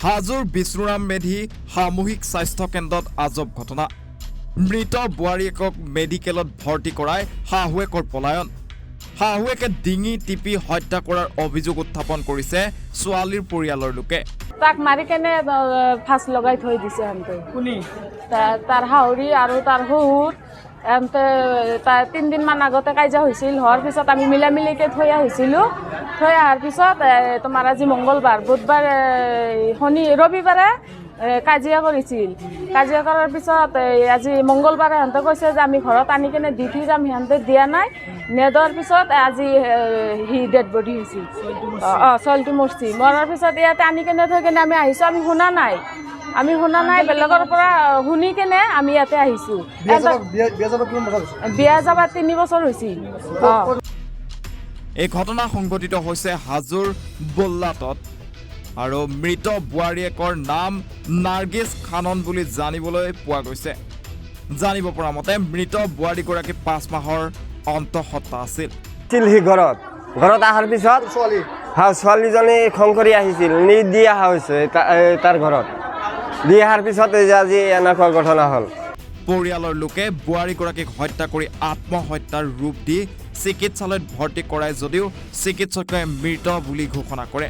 হাজোৰ বিষ্ণুৰাম মেধি সামূহিক স্বাস্থ্য কেন্দ্ৰত আজব ঘটনা। মৃত বোৱাৰীয়েকক মেডিকেলত ভৰ্তি কৰাই শাহুৱেকৰ পলায়ন। শাহুৱেকে ডিঙি টিপি হত্যা কৰাৰ অভিযোগ উত্থাপন কৰিছে ছোৱালীৰ পৰিয়ালৰ লোকে। তাক মাৰি কেনে ফাঁচ লগাই থৈ দিছে এনতে তাৰ শাহুৰি আৰু তাৰ শহুৰ এনতে তাৰ 3 দিনমান আগতে কাজিয়া হৈছিল। হোৱাৰ পিছত আমি মিলামিলিকে থৈ আহিছিলোঁ। থৈ অহাৰ পিছত তোমাৰ আজি মংগলবাৰ, বুধবাৰ, ৰবিবাৰে কাজিয়া কৰিছিল। কাজিয়া কৰাৰ পিছত আজি মংগলবাৰে সিহঁতে কৈছে যে আমি ঘৰত আনি কেনে দি থৈ যাম। সিহঁতে দিয়া নাই। নেদোৱাৰ পিছত আজি সি ডেড বডি হৈছিল। ছোৱালীটো মৰছি। মৰাৰ পিছত ইয়াতে আনি কেনে থৈ কেনে আমি আহিছোঁ। আমি শুনা নাই বেলেগৰ পৰা শুনি কেনে আমি ইয়াতে আহিছোঁ। বিয়া যাবা 3 বছৰ হৈছিল। এই ঘটনা সংঘটিত হৈছে হাজোৰ বল্লাটত আৰু মৃত বোৱাৰীয়েকৰ নাম নাৰ্গিছ খানন বুলি জানিবলৈ পোৱা গৈছে। জানিব পৰা মতে মৃত বোৱাৰীগৰাকী 5 মাহৰ অন্তঃসত্ত্বা আছিল। সি ঘৰত অহাৰ পিছত ছোৱালীজনী খং কৰি আহিছিল। দি অহা হৈছে তাৰ ঘৰত। দি অহাৰ পিছত আজি এনেকুৱা ঘটনা হ'ল। পৰিয়ালৰ লোকে বোৱাৰীগৰাকীক হত্যা কৰি আত্মহত্যাৰ ৰূপ দি চিকিৎসালয়ত ভৰ্তি কৰায় যদিও চিকিৎসকে মৃত বুলি ঘোষণা কৰে।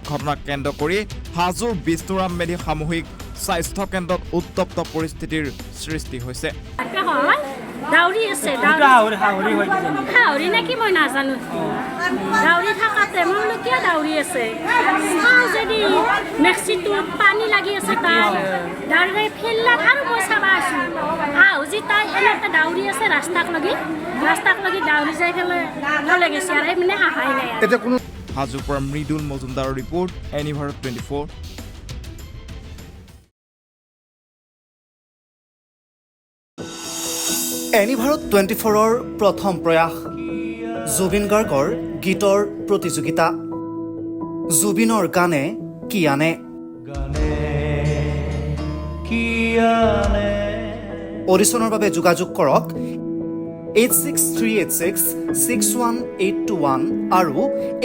ঘটনাক কেন্দ্ৰ কৰি হাজোৰ বিষ্ণুৰাম মেধি সামূহিক স্বাস্থ্য কেন্দ্ৰত উত্তপ্ত পৰিস্থিতিৰ সৃষ্টি হৈছে। দাউৰি আছে হাউৰি নেকি মই নাজানো। দাউৰি থাকাতে মই বোলো কিয় দাউৰি আছে চাওঁ যদি মেক্সিটোত পানী লাগি আছে। তাই দাউৰি ফিল্ডত আৰু মই চাবা আছোঁ আহুজি তাই এনেকৈ দাউৰি আছে ৰাস্তাক লাগি দাউৰি যাই পেলাই নলে গৈছে আৰু মানে হাহাই নাই। হাজোৰ পৰা মৃদুল মজুমদাৰৰ ৰিপৰ্ট, এনি ভাৰত 24। এনি ভাৰত 24ৰ প্ৰথম প্ৰয়াস জুবিন গাৰ্গৰ গীতৰ প্ৰতিযোগিতা। জুবিনৰ গানে কি আনে। অডিশ্যনৰ বাবে যোগাযোগ কৰক 8638661821 আৰু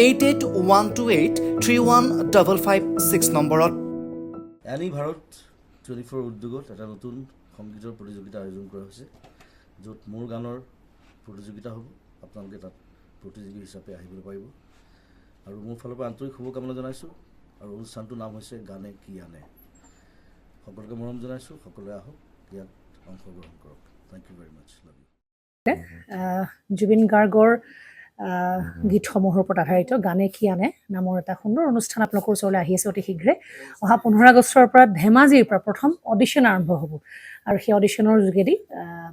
8812831556 নম্বৰত। এনি ভাৰত 24 উদ্যোগত এটা নতুন সংগীতৰ প্ৰতিযোগিতা আয়োজন কৰা হৈছে, য'ত মোৰ গানৰ প্ৰতিযোগিতা হ'ব। আপোনালোকে তাত প্ৰতিযোগী হিচাপে আহিবলৈ পাৰিব আৰু মোৰ ফালৰ পৰা আন্তৰিক শুভকামনা জনাইছোঁ। আৰু অনুষ্ঠানটোৰ নাম হৈছে গানে কি আনে। সকলোকে মৰম জনাইছোঁ। সকলোৱে আহক, ইয়াত অংশগ্ৰহণ কৰক। Thank you very much. Love you. Zubeen গাৰ্গৰ গীতসমূহৰ ওপৰত আধাৰিত গানে কি আনে নামৰ এটা সুন্দৰ অনুষ্ঠান আপোনালোকৰ ওচৰলৈ আহি আছে অতি শীঘ্ৰে। অহা 15 আগষ্টৰ পৰা ধেমাজিৰ পৰা প্ৰথম অডিশ্যন আৰম্ভ হ'ব আৰু সেই অডিশ্যনৰ যোগেদি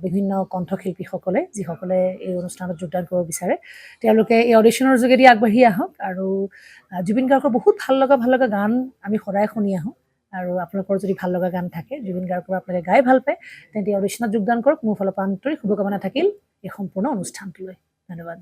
বিভিন্ন কণ্ঠশিল্পীসকলে যিসকলে এই অনুষ্ঠানত যোগদান কৰিব বিচাৰে তেওঁলোকে এই অডিশ্যনৰ যোগেদি আগবাঢ়ি আহক। আৰু জুবিন গাৰ্গৰ বহুত ভাল লগা গান আমি সদায় শুনি আহোঁ। আৰু আপোনালোকৰ যদি ভাল লগা গান থাকে জুবিন গাৰ্গৰ আপোনালোকে গাই ভাল পায় তেন্তে অডিশ্যনত যোগদান কৰক। মোৰ ফালৰ পৰা আন্তৰিক শুভকামনা থাকিল এই সম্পূৰ্ণ অনুষ্ঠানটোলৈ। ধন্যবাদ।